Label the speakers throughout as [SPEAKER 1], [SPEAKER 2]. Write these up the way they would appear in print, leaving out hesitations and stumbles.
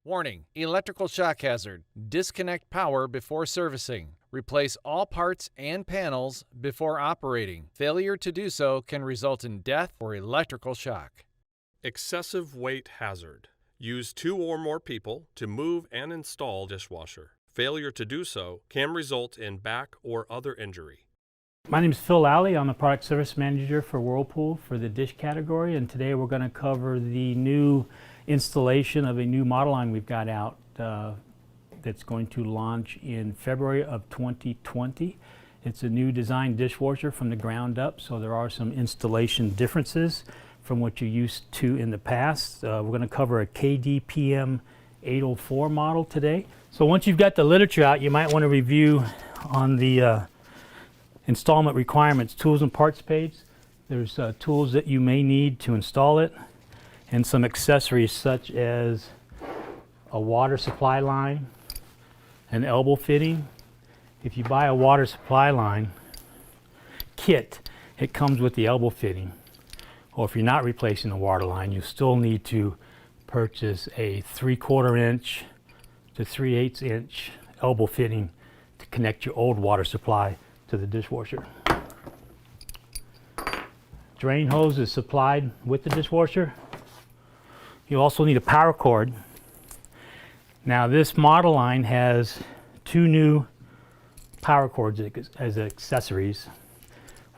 [SPEAKER 1] Warning: electrical shock hazard. Disconnect power before servicing. Replace all parts and panels before operating. Failure to do so can result in death or electrical shock.
[SPEAKER 2] Excessive weight hazard. Use 2 or more people to move and install dishwasher. Failure to do so can result in back or other injury.
[SPEAKER 3] My name is Phil Lally. I'm the Product Service Manager for Whirlpool for the dish category, and today we're going to cover the new installation of a new model line we've got out that's going to launch in February of 2020. It's a new design dishwasher from the ground up, so there are some installation differences from what you're used to in the past. We're going to cover a KDPM 804 model today. So once you've got the literature out, you might want to review on the installment requirements tools and parts page. There's tools that you may need to install it and some accessories such as a water supply line, an elbow fitting. If you buy a water supply line kit, it comes with the elbow fitting. Or if you're not replacing the water line, you still need to purchase a 3/4 inch to 3/8 inch elbow fitting to connect your old water supply to the dishwasher. Drain hose is supplied with the dishwasher. You also need a power cord. Now this model line has 2 new power cords as accessories.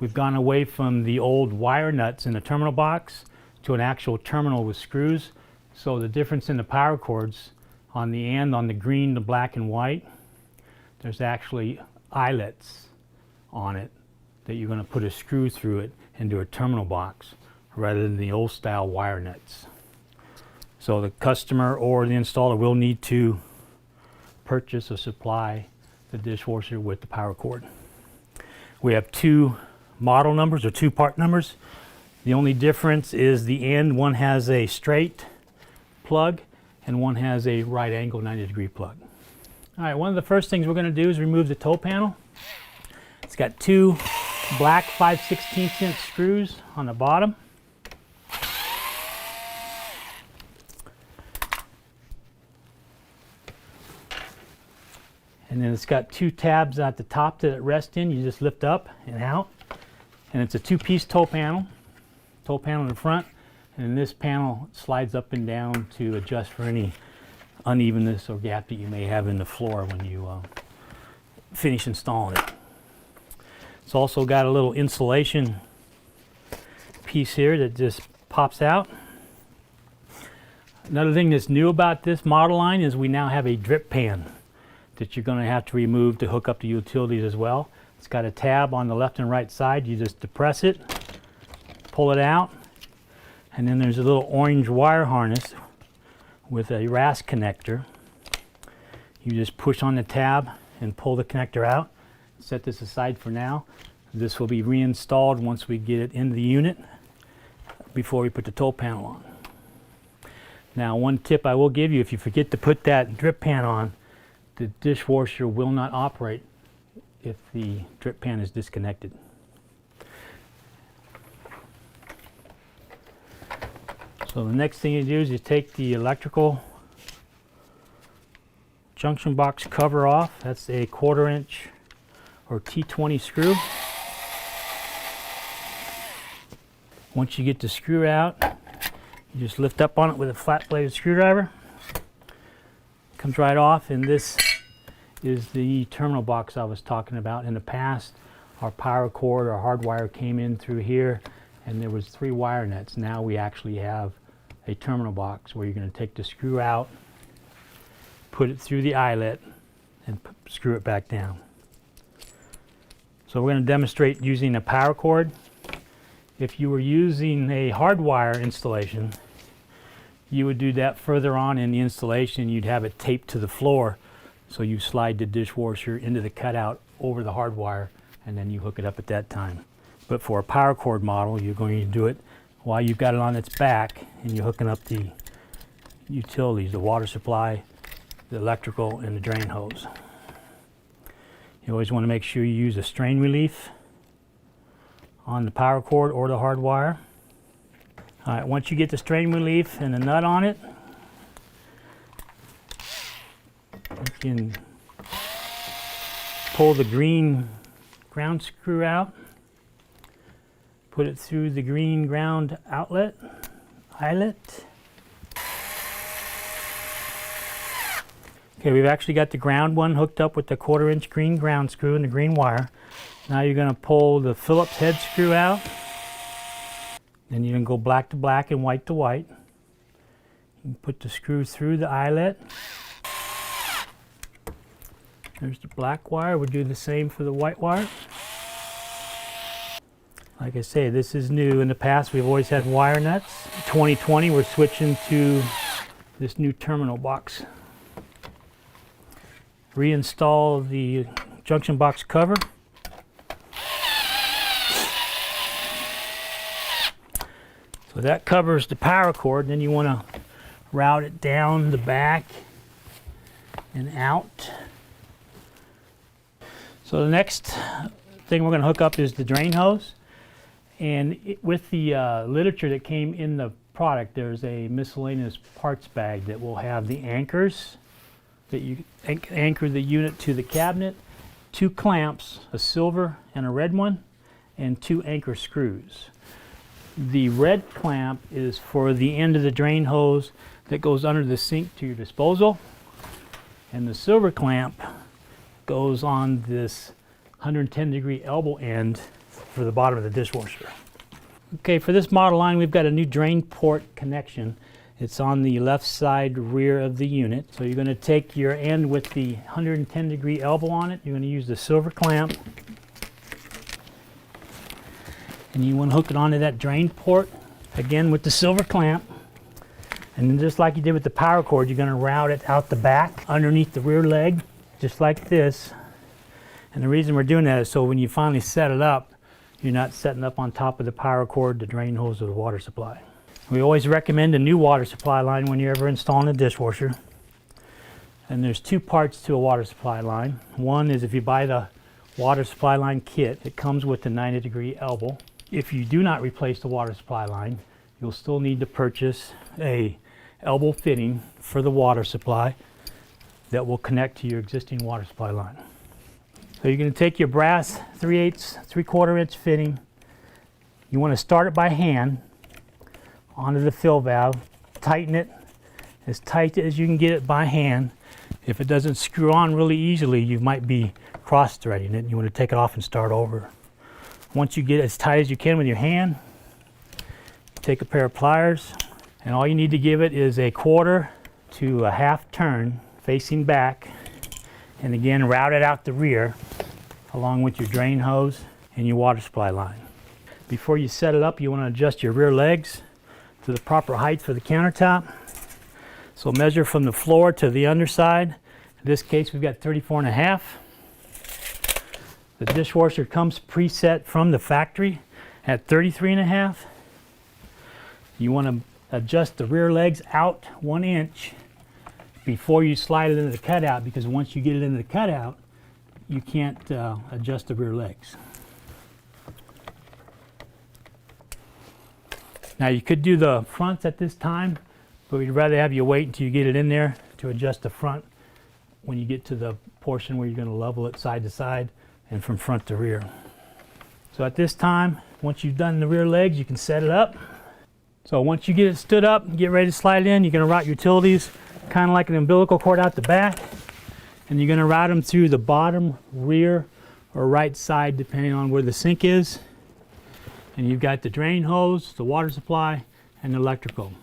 [SPEAKER 3] We've gone away from the old wire nuts in the terminal box to an actual terminal with screws. So the difference in the power cords on the end, on the green, the black and white, there's actually eyelets on it that you're going to put a screw through it into a terminal box rather than the old style wire nuts. So the customer or the installer will need to purchase or supply the dishwasher with the power cord. We have 2 model numbers or 2 part numbers. The only difference is the end. One has a straight plug and one has a right angle 90-degree plug. All right, one of the first things we're going to do is remove the toe panel. It's got 2 black 5/16 inch screws on the bottom. And then it's got 2 tabs at the top that it rests in. You just lift up and out. And it's a 2-piece toe panel in the front. And this panel slides up and down to adjust for any unevenness or gap that you may have in the floor when you finish installing it. It's also got a little insulation piece here that just pops out. Another thing that's new about this model line is we now have a drip pan that you're going to have to remove to hook up the utilities as well. It's got a tab on the left and right side. You just depress it, pull it out, and then there's a little orange wire harness with a RAS connector. You just push on the tab and pull the connector out. Set this aside for now. This will be reinstalled once we get it into the unit before we put the toe panel on. Now, one tip I will give you: if you forget to put that drip pan on, the dishwasher will not operate if the drip pan is disconnected. So the next thing you do is you take the electrical junction box cover off. That's a 1/4 inch or T20 screw. Once you get the screw out, you just lift up on it with a flat bladed screwdriver. Comes right off, and this is the terminal box I was talking about. In the past, our power cord or hardwire came in through here and there was 3 wire nuts. Now we actually have a terminal box where you're going to take the screw out, put it through the eyelet, and screw it back down. So we're going to demonstrate using a power cord. If you were using a hardwire installation, you would do that further on in the installation. You'd have it taped to the floor, so you slide the dishwasher into the cutout over the hardwire and then you hook it up at that time. But for a power cord model, you're going to do it while you've got it on its back and you're hooking up the utilities, the water supply, the electrical, and the drain hose. You always want to make sure you use a strain relief on the power cord or the hard wire. All right, once you get the strain relief and the nut on it, You can pull the green ground screw out, put it through the green ground eyelet. Okay, we've actually got the ground one hooked up with the 1/4-inch green ground screw and the green wire. Now you're going to pull the Phillips head screw out. Then you're going to go black to black and white to white. You can put the screw through the eyelet. There's the black wire. We'll do the same for the white wire. Like I say, this is new. In the past, we've always had wire nuts. 2020, we're switching to this new terminal box. Reinstall the junction box cover. So that covers the power cord. Then you want to route it down the back and out. So the next thing we're going to hook up is the drain hose. And with the literature that came in the product, there's a miscellaneous parts bag that will have the anchors that you anchor the unit to the cabinet, 2 clamps, a silver and a red one, and 2 anchor screws. The red clamp is for the end of the drain hose that goes under the sink to your disposal, and the silver clamp goes on this 110-degree elbow end for the bottom of the dishwasher. Okay, for this model line, we've got a new drain port connection. It's on the left side rear of the unit. So you're going to take your end with the 110-degree elbow on it. You're going to use the silver clamp. And you want to hook it onto that drain port, again with the silver clamp. And then just like you did with the power cord, you're going to route it out the back underneath the rear leg, just like this. And the reason we're doing that is so when you finally set it up, you're not setting up on top of the power cord, the drain hose, or the water supply. We always recommend a new water supply line when you're ever installing a dishwasher. And there's 2 parts to a water supply line. One is if you buy the water supply line kit, it comes with the 90-degree elbow. If you do not replace the water supply line, you'll still need to purchase a elbow fitting for the water supply that will connect to your existing water supply line. So you're going to take your brass 3/8, 3/4-inch fitting. You want to start it by hand onto the fill valve, tighten it as tight as you can get it by hand. If it doesn't screw on really easily, you might be cross-threading it. You want to take it off and start over. Once you get it as tight as you can with your hand, take a pair of pliers, and all you need to give it is a 1/4 to a 1/2 turn facing back, and again route it out the rear along with your drain hose and your water supply line. Before you set it up, you want to adjust your rear legs to the proper height for the countertop. So measure from the floor to the underside. In this case, we've got 34.5. The dishwasher comes preset from the factory at 33.5. You want to adjust the rear legs out 1 inch before you slide it into the cutout, because once you get it into the cutout, you can't adjust the rear legs. Now you could do the fronts at this time, but we'd rather have you wait until you get it in there to adjust the front when you get to the portion where you're going to level it side to side and from front to rear. So at this time, once you've done the rear legs, you can set it up. So once you get it stood up and get ready to slide it in, you're going to route utilities kind of like an umbilical cord out the back, and you're going to route them through the bottom, rear, or right side depending on where the sink is. And you've got the drain hose, the water supply, and the electrical.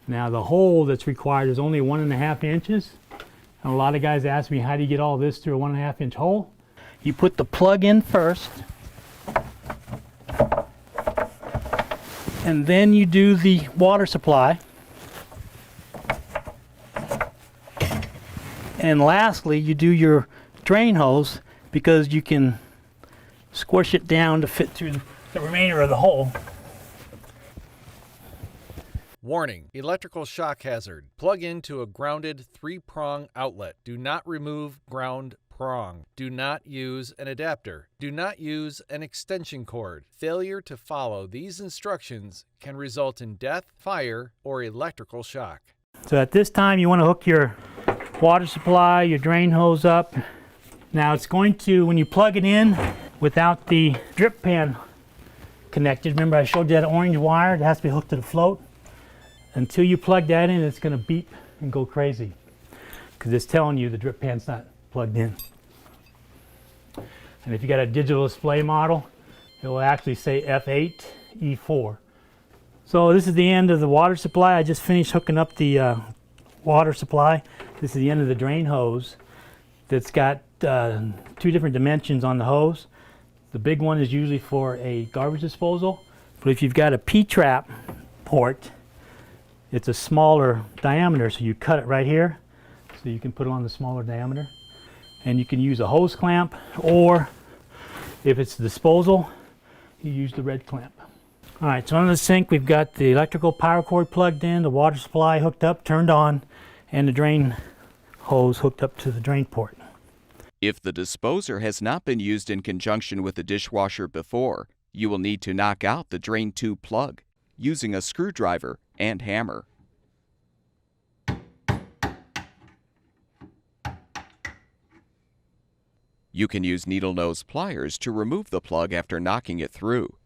[SPEAKER 3] Now the hole that's required is only 1.5 inches. And a lot of guys ask me, how do you get all this through a 1.5 inch hole? You put the plug in first, and then you do the water supply. And lastly, you do your drain hose, because you can squish it down to fit through the remainder of the hole.
[SPEAKER 1] Warning: electrical shock hazard. Plug into a grounded 3-prong outlet. Do not remove ground prong. Do not use an adapter. Do not use an extension cord. Failure to follow these instructions can result in death, fire, or electrical shock.
[SPEAKER 3] So at this time, you want to hook your water supply, your drain hose up. Now it's going to, when you plug it in without the drip pan connected, remember I showed you that orange wire that has to be hooked to the float? Until you plug that in, it's going to beep and go crazy because it's telling you the drip pan's not plugged in. And if you got a digital display model, it will actually say F8 E4. So this is the end of the water supply. I just finished hooking up the water supply. This is the end of the drain hose that's got 2 different dimensions on the hose. The big one is usually for a garbage disposal, but if you've got a P-trap port, it's a smaller diameter, so you cut it right here, so you can put it on the smaller diameter. And you can use a hose clamp, or if it's disposal, you use the red clamp. All right, so under the sink, we've got the electrical power cord plugged in, the water supply hooked up, turned on, and the drain hose hooked up to the drain port.
[SPEAKER 4] If the disposer has not been used in conjunction with the dishwasher before, you will need to knock out the drain tube plug using a screwdriver and hammer. You can use needle nose pliers to remove the plug after knocking it through.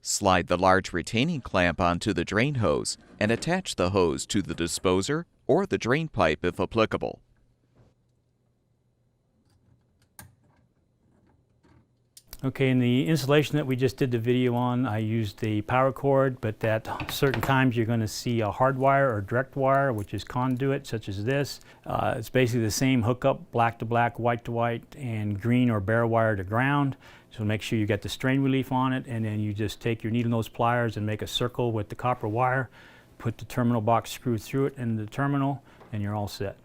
[SPEAKER 4] Slide the large retaining clamp onto the drain hose and attach the hose to the disposer or the drain pipe if applicable.
[SPEAKER 3] Okay, in the installation that we just did the video on, I used the power cord, but at certain times you're going to see a hard wire or direct wire, which is conduit, such as this. It's basically the same hookup, black to black, white to white, and green or bare wire to ground. So make sure you get the strain relief on it, and then you just take your needle nose pliers and make a circle with the copper wire, put the terminal box screw through it in the terminal, and you're all set.